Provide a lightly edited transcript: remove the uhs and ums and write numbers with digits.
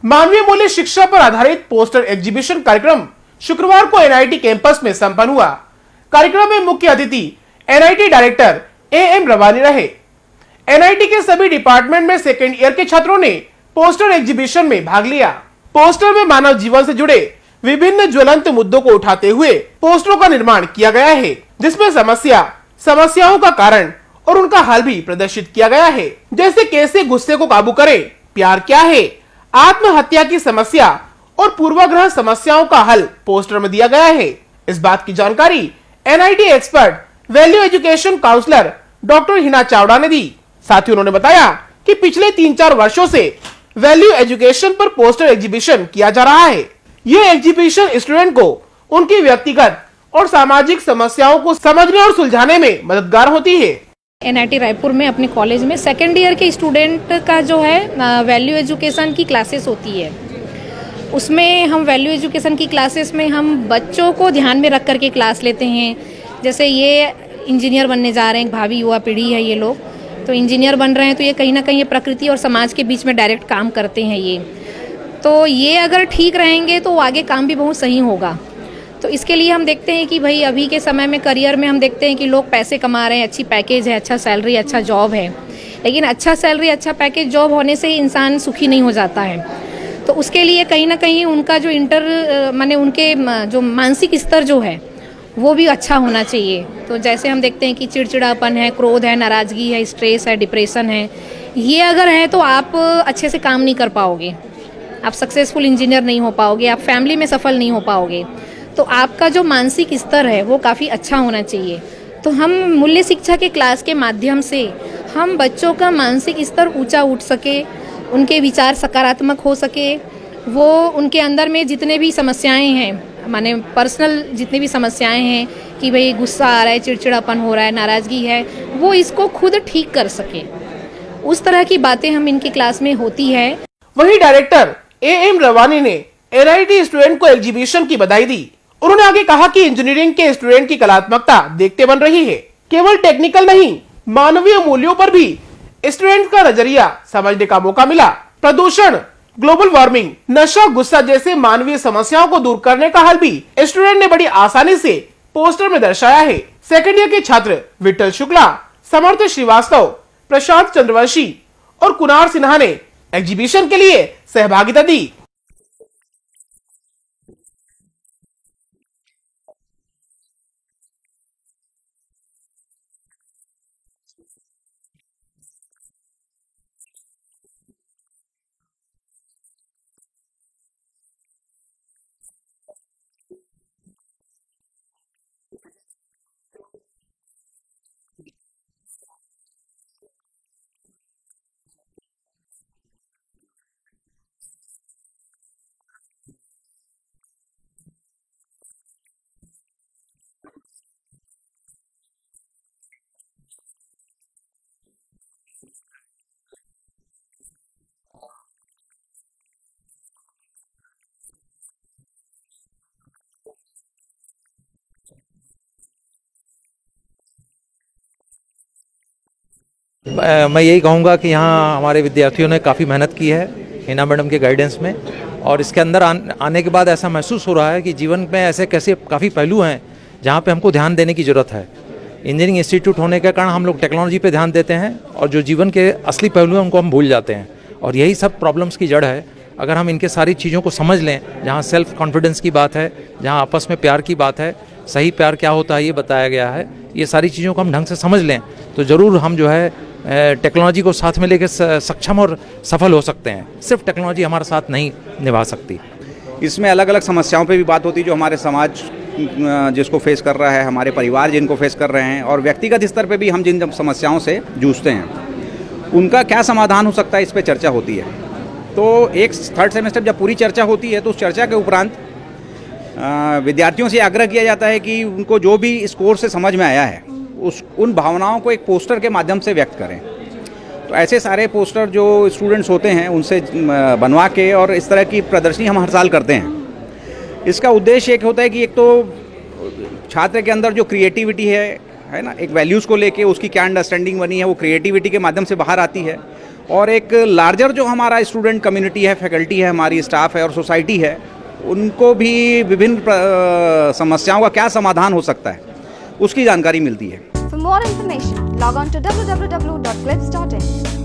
मानवीय मूल्य शिक्षा पर आधारित पोस्टर एग्जीबिशन कार्यक्रम शुक्रवार को एनआईटी कैंपस में संपन्न हुआ। कार्यक्रम में मुख्य अतिथि एनआईटी डायरेक्टर एएम रवानी रहे। एनआईटी के सभी डिपार्टमेंट में सेकेंड ईयर के छात्रों ने पोस्टर एग्जीबिशन में भाग लिया। पोस्टर में मानव जीवन से जुड़े विभिन्न ज्वलंत मुद्दों को उठाते हुए पोस्टरों का निर्माण किया गया है, जिसमें समस्याओं का कारण और उनका हल भी प्रदर्शित किया गया है, जैसे कैसे गुस्से को काबू करें, प्यार क्या है, आत्महत्या की समस्या और पूर्वाग्रह समस्याओं का हल पोस्टर में दिया गया है। इस बात की जानकारी NIT expert value education counsellor doctor Hina Chavda ने दी। साथ ही उन्होंने बताया कि पिछले 3-4 वर्षों से वैल्यू एजुकेशन पर पोस्टर एग्जीबिशन किया जा रहा है। ये एग्जीबिशन स्टूडेंट को उनकी व्यक्तिगत और सामाजिक समस्याओं को समझने और सुलझाने में मददगार होती है। एनआईटी रायपुर में अपने कॉलेज में सेकेंड ईयर के स्टूडेंट का जो है वैल्यू एजुकेशन की क्लासेस होती है। उसमें हम वैल्यू एजुकेशन की क्लासेस में हम बच्चों को ध्यान में रख करके क्लास लेते हैं। जैसे ये इंजीनियर बनने जा रहे हैं, भावी युवा पीढ़ी है ये लोग, तो इंजीनियर बन रहे हैं, तो ये कहीं ना कहीं ये प्रकृति और समाज के बीच में डायरेक्ट काम करते हैं ये। तो ये अगर ठीक रहेंगे तो आगे काम भी बहुत सही होगा। तो इसके लिए हम देखते हैं कि भाई अभी के समय में करियर में हम देखते हैं कि लोग पैसे कमा रहे हैं, अच्छी पैकेज है, अच्छा सैलरी, अच्छा जॉब है, लेकिन अच्छा सैलरी, अच्छा पैकेज, जॉब होने से ही इंसान सुखी नहीं हो जाता है। तो उसके लिए कहीं ना कहीं उनका जो माने उनके जो मानसिक स्तर जो है वो भी अच्छा होना चाहिए। तो जैसे हम देखते हैं कि चिड़चिड़ापन है, क्रोध है, नाराज़गी है, स्ट्रेस है, डिप्रेशन है, ये अगर है तो आप अच्छे से काम नहीं कर पाओगे, आप सक्सेसफुल इंजीनियर नहीं हो पाओगे, आप फैमिली में सफल नहीं हो पाओगे। तो आपका जो मानसिक स्तर है वो काफ़ी अच्छा होना चाहिए। तो हम मूल्य शिक्षा के क्लास के माध्यम से हम बच्चों का मानसिक स्तर ऊंचा उठ सके, उनके विचार सकारात्मक हो सके, वो उनके अंदर में जितने भी समस्याएं हैं, माने पर्सनल जितनी भी समस्याएं हैं कि भाई गुस्सा आ रहा है, चिड़चिड़ापन हो रहा है, नाराज़गी है, वो इसको खुद ठीक कर सके, उस तरह की बातें हम इनकी क्लास में होती है। वहीं डायरेक्टर एएम रवानी ने एनआईटी स्टूडेंट को एग्जीबिशन की बधाई दी। उन्होंने आगे कहा कि इंजीनियरिंग के स्टूडेंट की कलात्मकता देखते बन रही है। केवल टेक्निकल नहीं, मानवीय मूल्यों पर भी स्टूडेंट का नजरिया समझने का मौका मिला। प्रदूषण, ग्लोबल वार्मिंग, नशा, गुस्सा जैसे मानवीय समस्याओं को दूर करने का हल भी स्टूडेंट ने बड़ी आसानी से पोस्टर में दर्शाया है। सेकेंड ईयर के छात्र विठल शुक्ला, समर्थ श्रीवास्तव, प्रशांत चंद्रवंशी और कुणाल सिन्हा ने एग्जीबिशन के लिए सहभागिता दी। मैं यही कहूँगा कि यहाँ हमारे विद्यार्थियों ने काफ़ी मेहनत की है हिना मैडम के गाइडेंस में, और इसके अंदर आने के बाद ऐसा महसूस हो रहा है कि जीवन में ऐसे कैसे काफ़ी पहलू हैं जहाँ पे हमको ध्यान देने की ज़रूरत है। इंजीनियरिंग इंस्टीट्यूट होने के कारण हम लोग टेक्नोलॉजी पे ध्यान देते हैं और जो जीवन के असली पहलू हैं उनको हम भूल जाते हैं, और यही सब प्रॉब्लम्स की जड़ है। अगर हम इनके सारी चीज़ों को समझ लें, जहाँ सेल्फ कॉन्फिडेंस की बात है, जहाँ आपस में प्यार की बात है, सही प्यार क्या होता है ये बताया गया है, ये सारी चीज़ों को हम ढंग से समझ लें तो ज़रूर हम जो है टेक्नोलॉजी को साथ में लेकर सक्षम और सफल हो सकते हैं। सिर्फ टेक्नोलॉजी हमारा साथ नहीं निभा सकती। इसमें अलग अलग समस्याओं पे भी बात होती है जो हमारे समाज जिसको फेस कर रहा है, हमारे परिवार जिनको फेस कर रहे हैं, और व्यक्तिगत स्तर पे भी हम जिन समस्याओं से जूझते हैं उनका क्या समाधान हो सकता है, इस पर चर्चा होती है। तो एक थर्ड सेमेस्टर जब पूरी चर्चा होती है तो उस चर्चा के उपरांत विद्यार्थियों से आग्रह किया जाता है कि उनको जो भी इस कोर्स से समझ में आया है उन भावनाओं को एक पोस्टर के माध्यम से व्यक्त करें। तो ऐसे सारे पोस्टर जो स्टूडेंट्स होते हैं उनसे बनवा के, और इस तरह की प्रदर्शनी हम हर साल करते हैं। इसका उद्देश्य एक होता है कि एक तो छात्र के अंदर जो क्रिएटिविटी है ना, एक वैल्यूज़ को लेके उसकी क्या अंडरस्टैंडिंग बनी है, वो क्रिएटिविटी के माध्यम से बाहर आती है। और एक लार्जर जो हमारा स्टूडेंट कम्युनिटी है, फैकल्टी है, हमारी स्टाफ है और सोसाइटी है, उनको भी विभिन्न समस्याओं का क्या समाधान हो सकता है उसकी जानकारी मिलती है। For more information, log on to www.clips.in.